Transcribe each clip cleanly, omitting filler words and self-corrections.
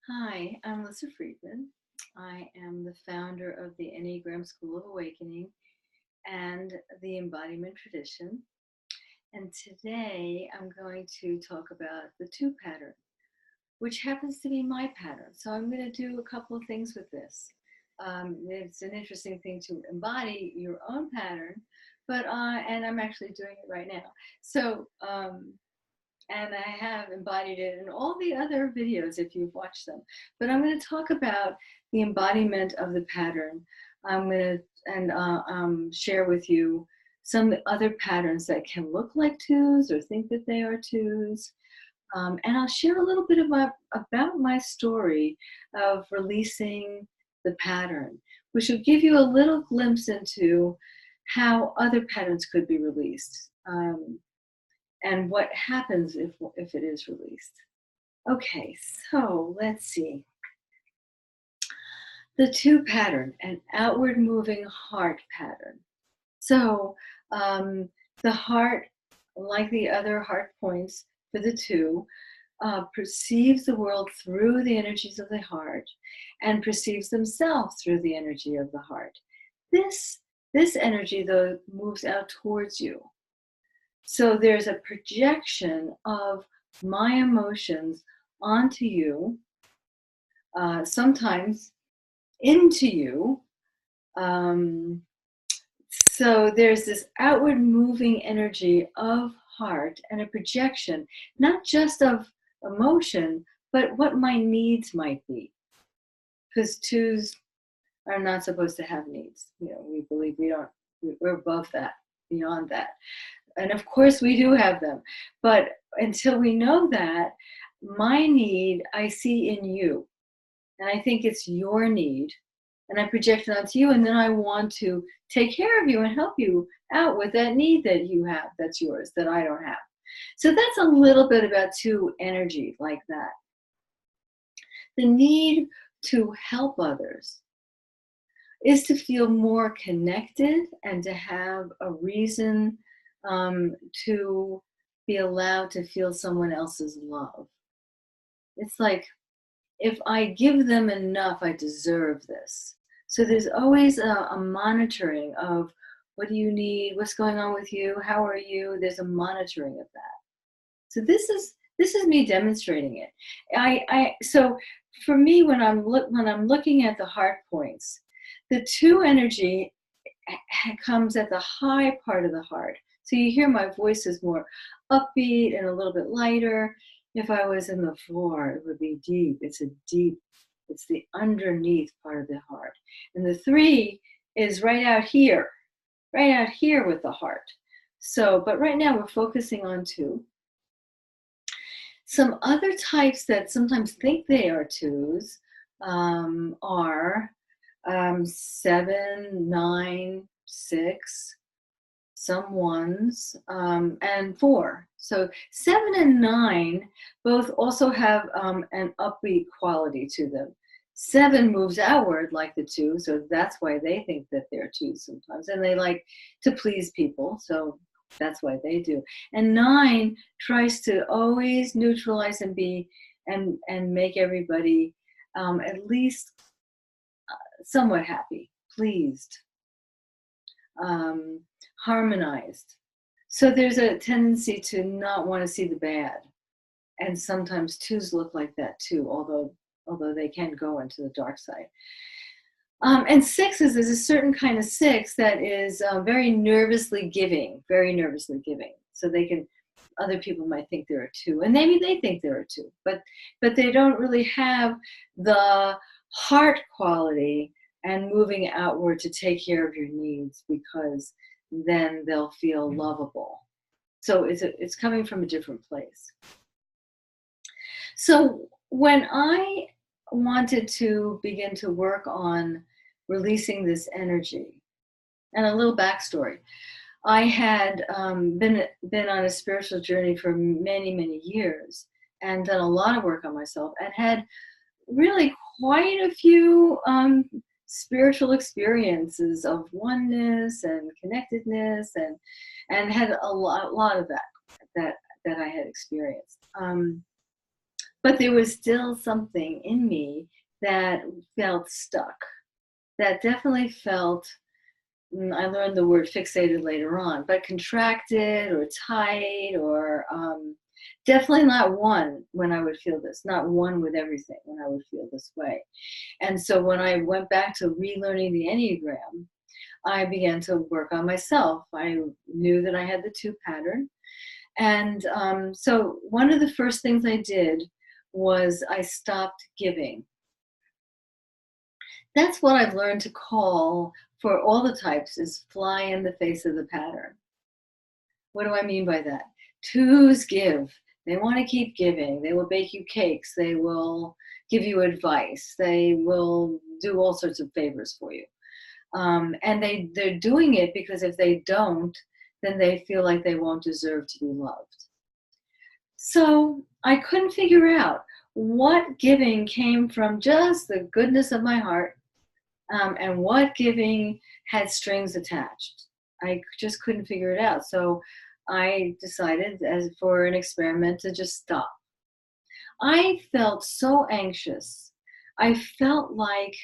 Hi, I'm Lissa Friedman. I am the founder of the Enneagram School of Awakening and the Embodiment Tradition. And today I'm going to talk about the two pattern, which happens to be my pattern. So I'm going to do a couple of things with this. It's an interesting thing to embody your own pattern, but and I'm actually doing it right now. So and I have embodied it in all the other videos if you've watched them. But I'm going to talk about the embodiment of the pattern. I'm going to share with you some other patterns that can look like twos or think that they are twos. And I'll share a little bit about my story of releasing the pattern, which will give you a little glimpse into how other patterns could be released. And what happens if it is released. Okay, so let's see. The two pattern, an outward moving heart pattern. So the heart, like the other heart points for the two, perceives the world through the energies of the heart and perceives themselves through the energy of the heart. This energy, though, moves out towards you. So there's a projection of my emotions onto you, sometimes into you. So there's this outward moving energy of heart and a projection, not just of emotion, but what my needs might be. Because twos are not supposed to have needs. We believe we're above that, beyond that. And of course we do have them, but until we know that, my need I see in you, and I think it's your need, and I project it onto you, and then I want to take care of you and help you out with that need that you have, that's yours, that I don't have. So that's a little bit about two energy like that. The need to help others is to feel more connected and to have a reason to be allowed to feel someone else's love. It's like, if I give them enough, I deserve this. So there's always a monitoring of, what do you need? What's going on with you? How are you? There's a monitoring of that. So this is me demonstrating it. So for me, when I'm looking at the heart points, the two energy comes at the high part of the heart. So you hear my voice is more upbeat and a little bit lighter. If I was in the floor, it would be deep. It's the underneath part of the heart. And the three is right out here with the heart. So, but right now we're focusing on two. Some other types that sometimes think they are twos are 7, 9, 6, some ones, and 4. So 7 and 9 both also have an upbeat quality to them. 7 moves outward like the 2, so that's why they think that they're 2s sometimes, and they like to please people, so that's why they do. And 9 tries to always neutralize and be and make everybody at least somewhat happy, pleased, harmonized. So there's a tendency to not want to see the bad. And sometimes 2s look like that too, although they can go into the dark side. And 6s, there's a certain kind of 6 that is very nervously giving. So other people might think they're a 2, and maybe they think they're a 2, but they don't really have the heart quality and moving outward to take care of your needs, because then they'll feel lovable. So it's coming from a different place. So when I wanted to begin to work on releasing this energy, and a little backstory, I had been on a spiritual journey for many, many years and done a lot of work on myself, and had really quite a few spiritual experiences of oneness and connectedness, and had a lot of that I had experienced. But there was still something in me that felt stuck, that definitely felt, I learned the word fixated later on, but contracted or tight or definitely not one when I would feel this, not one with everything when I would feel this way. And so when I went back to relearning the Enneagram, I began to work on myself. I knew that I had the two pattern. And so one of the first things I did was I stopped giving. That's what I've learned to call for all the types is fly in the face of the pattern. What do I mean by that? Twos give. They want to keep giving. They will bake you cakes. They will give you advice. They will do all sorts of favors for you. And they're doing it because if they don't, then they feel like they won't deserve to be loved. So I couldn't figure out what giving came from just the goodness of my heart, and what giving had strings attached. I just couldn't figure it out. So I decided, as for an experiment, to just stop. I felt so anxious. I felt like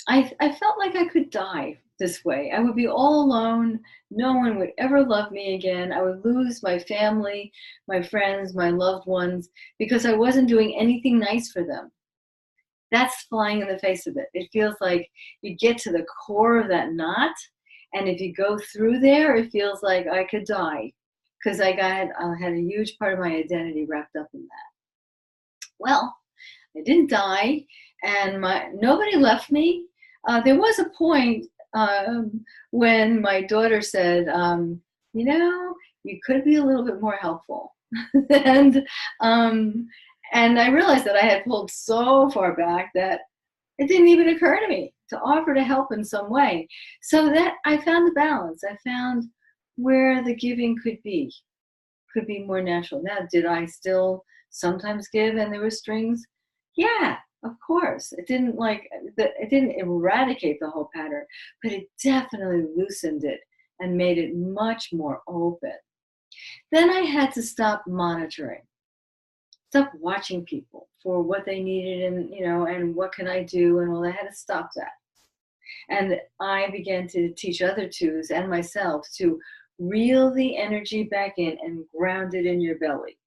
I felt like I could die this way. I would be all alone. No one would ever love me again. I would lose my family, my friends, my loved ones, because I wasn't doing anything nice for them. That's flying in the face of it. It feels like you get to the core of that knot, and if you go through there, it feels like I could die because I had a huge part of my identity wrapped up in that. Well, I didn't die, and nobody left me. There was a point when my daughter said, "You know, you could be a little bit more helpful," and um, and I realized that I had pulled so far back that it didn't even occur to me to offer to help in some way. So that I found the balance. I found where the giving could be more natural. Now, did I still sometimes give and there were strings? Yeah, of course. It didn't eradicate the whole pattern, but it definitely loosened it and made it much more open. Then I had to stop monitoring, stop watching people for what they needed, and what can I do and all. I had to stop that. And I began to teach other twos and myself to reel the energy back in and ground it in your belly.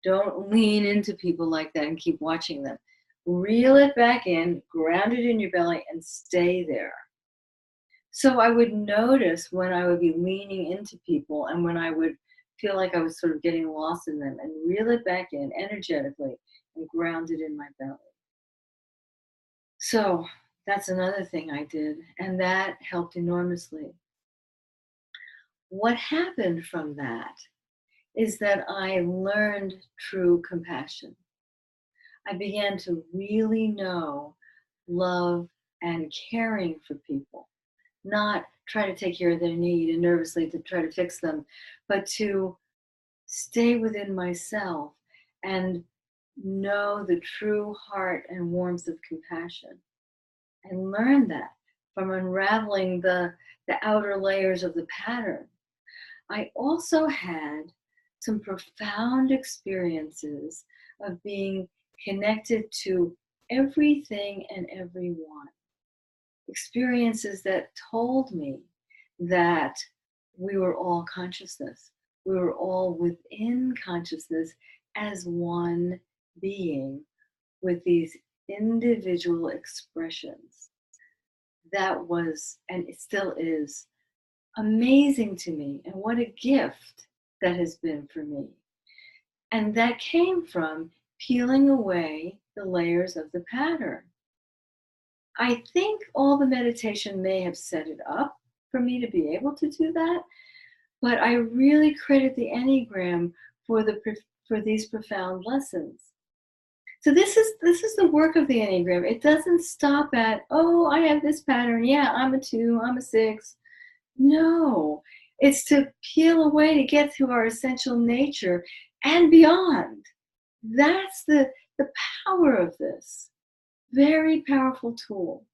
Don't lean into people like that and keep watching them. Reel it back in, ground it in your belly, and stay there. So I would notice when I would be leaning into people and when I would feel like I was sort of getting lost in them, and reel it back in energetically and ground it in my belly. So that's another thing I did, and that helped enormously. What happened from that is that I learned true compassion. I began to really know love and caring for people, not try to take care of their need and nervously to try to fix them, but to stay within myself and know the true heart and warmth of compassion, and learn that from unraveling the outer layers of the pattern. I also had some profound experiences of being connected to everything and everyone. Experiences that told me that we were all consciousness. We were all within consciousness as one being with these individual expressions. That was, and it still is, amazing to me. And what a gift that has been for me. And that came from peeling away the layers of the pattern. I think all the meditation may have set it up for me to be able to do that, but I really credit the Enneagram for for these profound lessons. So this is the work of the Enneagram. It doesn't stop at, oh, I have this pattern. Yeah, I'm a 2, I'm a 6. No, it's to peel away to get to our essential nature and beyond. That's the power of this. Very powerful tool.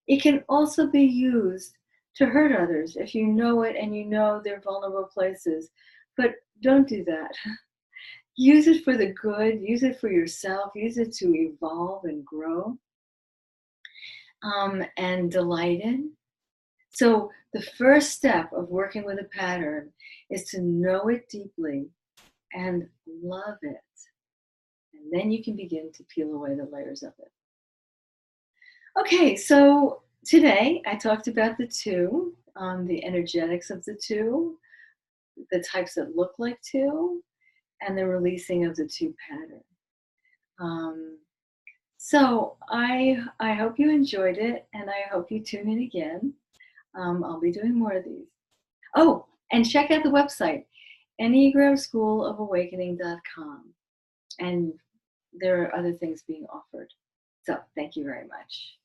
It can also be used to hurt others if you know it and you know their vulnerable places. But don't do that. Use it for the good, use it for yourself, use it to evolve and grow, and delight in. So, the first step of working with a pattern is to know it deeply and love it. And then you can begin to peel away the layers of it. Okay, so today I talked about the two, the energetics of the two, the types that look like two, and the releasing of the two pattern. Um, so I hope you enjoyed it, and I hope you tune in again. I'll be doing more of these. Oh, and check out the website, enneagramschoolofawakening.com, and there are other things being offered. So thank you very much.